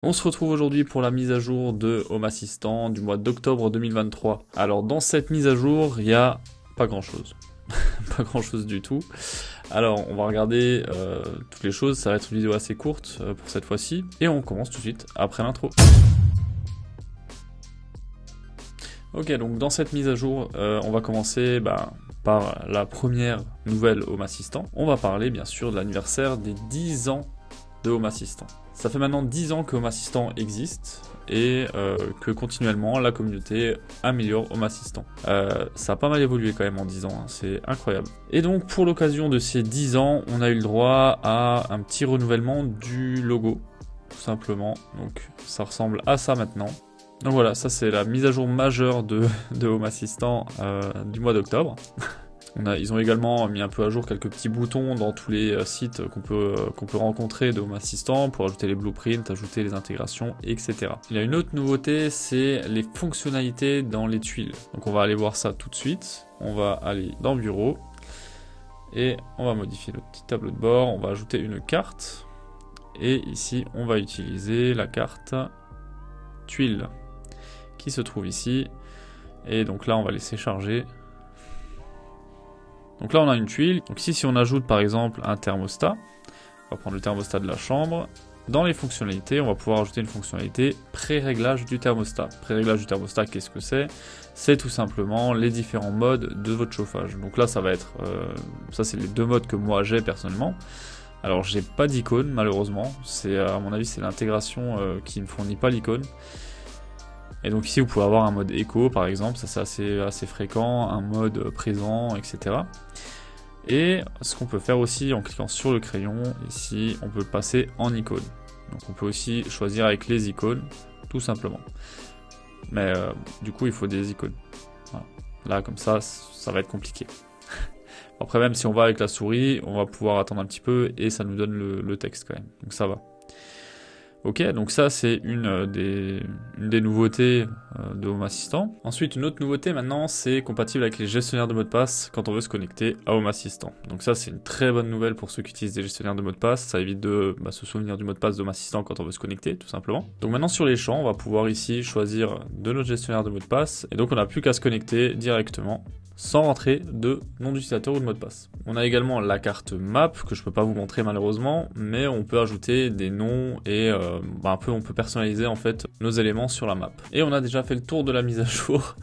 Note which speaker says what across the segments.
Speaker 1: On se retrouve aujourd'hui pour la mise à jour de Home Assistant du mois d'octobre 2023. Alors dans cette mise à jour, il n'y a pas grand chose. Pas grand chose du tout. Alors on va regarder toutes les choses, ça va être une vidéo assez courte pour cette fois-ci. Et on commence tout de suite après l'intro. Ok, donc dans cette mise à jour, on va commencer par la première nouvelle Home Assistant. On va parler bien sûr de l'anniversaire des 10 ans de Home Assistant. Ça fait maintenant 10 ans que Home Assistant existe et que continuellement la communauté améliore Home Assistant. Ça a pas mal évolué quand même en 10 ans, hein, c'est incroyable. Et donc pour l'occasion de ces 10 ans, on a eu le droit à un petit renouvellement du logo, tout simplement. Donc ça ressemble à ça maintenant. Donc voilà, ça c'est la mise à jour majeure de Home Assistant du mois d'octobre. Ils ont également mis un peu à jour quelques petits boutons dans tous les sites qu'on peut rencontrer de Home Assistant pour ajouter les blueprints, ajouter les intégrations, etc. Il y a une autre nouveauté, c'est les fonctionnalités dans les tuiles. Donc on va aller voir ça tout de suite. On va aller dans Bureau et on va modifier le petit tableau de bord. On va ajouter une carte et ici on va utiliser la carte tuile qui se trouve ici. Et donc là on va laisser charger. Donc là on a une tuile, donc ici si on ajoute par exemple un thermostat, on va prendre le thermostat de la chambre, dans les fonctionnalités on va pouvoir ajouter une fonctionnalité pré-réglage du thermostat. Pré-réglage du thermostat, qu'est-ce que c'est? C'est tout simplement les différents modes de votre chauffage. Donc là ça va être, ça c'est les deux modes que moi j'ai personnellement. Alors j'ai pas d'icône malheureusement, c'est à mon avis c'est l'intégration qui ne fournit pas l'icône. Et donc ici vous pouvez avoir un mode écho par exemple, ça c'est assez fréquent, un mode présent, etc. Et ce qu'on peut faire aussi en cliquant sur le crayon, ici on peut le passer en icône. Donc on peut aussi choisir avec les icônes, tout simplement. Mais du coup il faut des icônes. Voilà. Là comme ça va être compliqué. Après même si on va avec la souris, on va pouvoir attendre un petit peu et ça nous donne le texte quand même. Donc ça va. Ok, donc ça c'est une des nouveautés de Home Assistant. Ensuite, une autre nouveauté maintenant, c'est compatible avec les gestionnaires de mots de passe quand on veut se connecter à Home Assistant. Donc ça c'est une très bonne nouvelle pour ceux qui utilisent des gestionnaires de mots de passe, ça évite de se souvenir du mot de passe d'Home Assistant quand on veut se connecter, tout simplement. Donc maintenant sur les champs, on va pouvoir ici choisir de notre gestionnaire de mots de passe, et donc on n'a plus qu'à se connecter directement sans rentrer de nom d'utilisateur ou de mot de passe. On a également la carte map que je peux pas vous montrer malheureusement, mais on peut ajouter des noms et on peut personnaliser en fait nos éléments sur la map. Et on a déjà fait le tour de la mise à jour.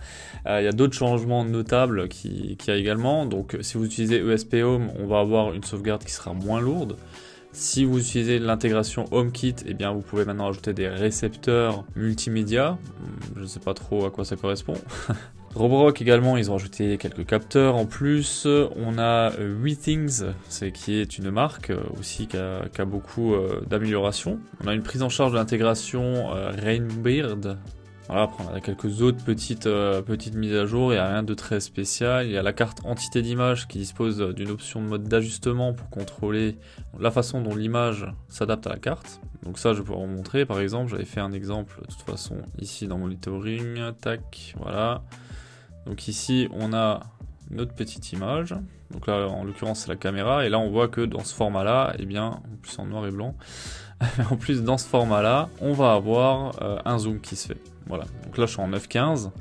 Speaker 1: Il y a d'autres changements notables qu'il y a également. Donc si vous utilisez ESP Home, on va avoir une sauvegarde qui sera moins lourde. Si vous utilisez l'intégration HomeKit, eh bien vous pouvez maintenant ajouter des récepteurs multimédia. Je ne sais pas trop à quoi ça correspond. Roborock également, ils ont ajouté quelques capteurs en plus. On a WeThings, qui est une marque aussi qui a beaucoup d'améliorations. On a une prise en charge de l'intégration Rainbird. Voilà, après on a quelques autres petites mises à jour, il n'y a rien de très spécial. Il y a la carte entité d'image qui dispose d'une option de mode d'ajustement pour contrôler la façon dont l'image s'adapte à la carte. Donc ça je vais pouvoir vous montrer, par exemple, j'avais fait un exemple de toute façon ici dans monitoring, tac, voilà. Donc ici on a notre petite image, donc là en l'occurrence c'est la caméra, et là on voit que dans ce format là, eh bien, en plus en noir et blanc, en plus dans ce format là, on va avoir un zoom qui se fait. Voilà, donc là je suis en 9.15,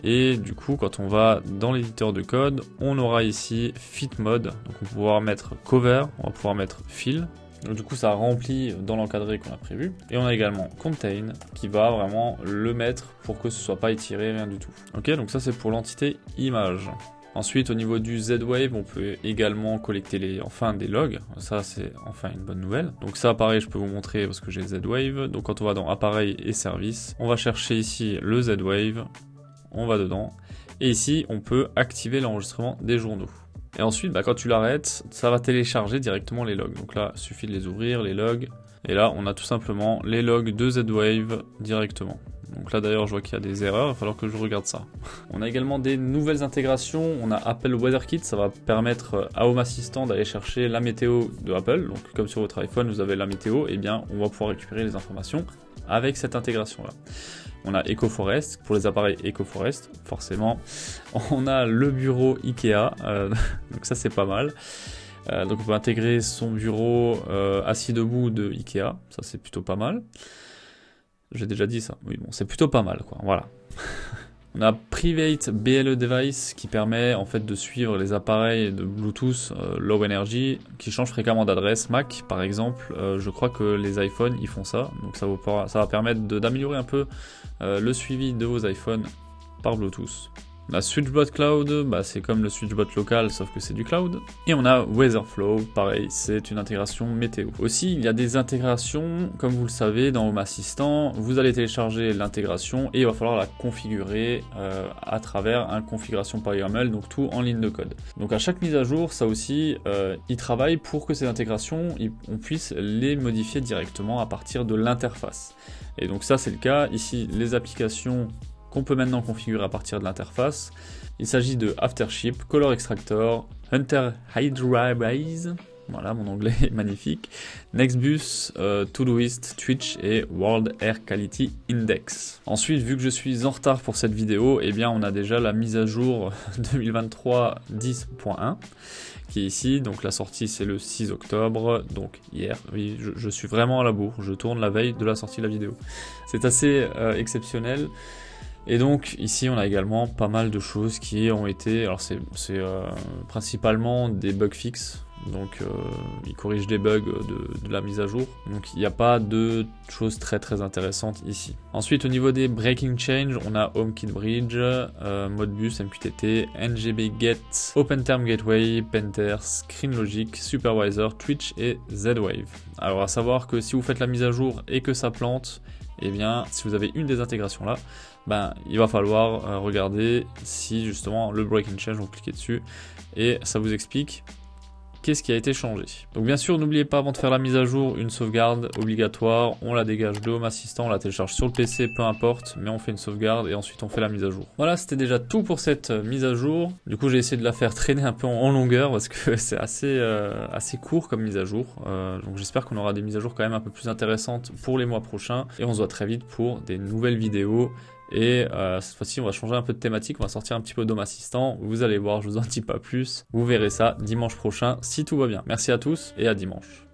Speaker 1: et du coup quand on va dans l'éditeur de code, on aura ici Fit Mode, donc on va pouvoir mettre Cover, on va pouvoir mettre Fill. Donc du coup ça remplit dans l'encadré qu'on a prévu. Et on a également Contain qui va vraiment le mettre pour que ce soit pas étiré, rien du tout. Ok, donc ça c'est pour l'entité image. Ensuite au niveau du Z-Wave, on peut également collecter des logs. Ça c'est enfin une bonne nouvelle. Donc ça pareil je peux vous montrer parce que j'ai Z-Wave. Donc quand on va dans appareil et services, on va chercher ici le Z-Wave, on va dedans. Et ici on peut activer l'enregistrement des journaux. Et ensuite, quand tu l'arrêtes, ça va télécharger directement les logs. Donc là, il suffit de les ouvrir, les logs. Et là, on a tout simplement les logs de Z-Wave directement. Donc là, d'ailleurs, je vois qu'il y a des erreurs, il va falloir que je regarde ça. On a également des nouvelles intégrations. On a Apple Weather Kit, ça va permettre à Home Assistant d'aller chercher la météo de Apple. Donc comme sur votre iPhone, vous avez la météo, et bien, on va pouvoir récupérer les informations avec cette intégration-là. On a EcoForest, pour les appareils EcoForest, forcément. On a le bureau Ikea, donc ça c'est pas mal. Donc on peut intégrer son bureau assis debout de Ikea, ça c'est plutôt pas mal. J'ai déjà dit ça. Oui, bon, c'est plutôt pas mal, quoi. Voilà. On a Private BLE Device qui permet en fait de suivre les appareils de Bluetooth Low Energy qui changent fréquemment d'adresse. Mac par exemple, je crois que les iPhones ils font ça, donc ça va permettre d'améliorer un peu le suivi de vos iPhones par Bluetooth. La Switchbot Cloud, bah, c'est comme le Switchbot local, sauf que c'est du cloud. Et on a Weatherflow, pareil, c'est une intégration météo. Aussi, il y a des intégrations, comme vous le savez, dans Home Assistant, vous allez télécharger l'intégration et il va falloir la configurer à travers un configuration par YAML, donc tout en ligne de code. Donc à chaque mise à jour, ça aussi, il travaille pour que ces intégrations, on puisse les modifier directement à partir de l'interface. Et donc ça, c'est le cas. Ici, les applications qu'on peut maintenant configurer à partir de l'interface. Il s'agit de Aftership, Color Extractor, Hunter Hydrabase, voilà mon anglais est magnifique, Nextbus, Todoist, Twitch et World Air Quality Index. Ensuite, vu que je suis en retard pour cette vidéo, eh bien on a déjà la mise à jour 2023 10.1 qui est ici, donc la sortie c'est le 6 octobre, donc hier, oui je suis vraiment à la bourre, je tourne la veille de la sortie de la vidéo. C'est assez exceptionnel. Et donc ici on a également pas mal de choses qui ont été, alors c'est principalement des bugs fixes, donc ils corrigent des bugs de la mise à jour, donc il n'y a pas de choses très intéressantes ici. Ensuite au niveau des breaking change, on a HomeKit Bridge, Modbus, MQTT, NGB Get, OpenTerm Gateway, Penter, ScreenLogic, Supervisor, Twitch et Z-Wave. Alors à savoir que si vous faites la mise à jour et que ça plante, eh bien si vous avez une des intégrations là, ben, il va falloir regarder si justement le breaking change, vous cliquez dessus et ça vous explique qu'est-ce qui a été changé. Donc bien sûr, n'oubliez pas avant de faire la mise à jour, une sauvegarde obligatoire, on la dégage de Home Assistant, on la télécharge sur le PC, peu importe, mais on fait une sauvegarde et ensuite on fait la mise à jour. Voilà, c'était déjà tout pour cette mise à jour. Du coup, j'ai essayé de la faire traîner un peu en longueur parce que c'est assez court comme mise à jour. Donc j'espère qu'on aura des mises à jour quand même un peu plus intéressantes pour les mois prochains et on se voit très vite pour des nouvelles vidéos. Et cette fois-ci, on va changer un peu de thématique, on va sortir un petit peu d'Home Assistant. Vous allez voir, je vous en dis pas plus. Vous verrez ça dimanche prochain si tout va bien. Merci à tous et à dimanche.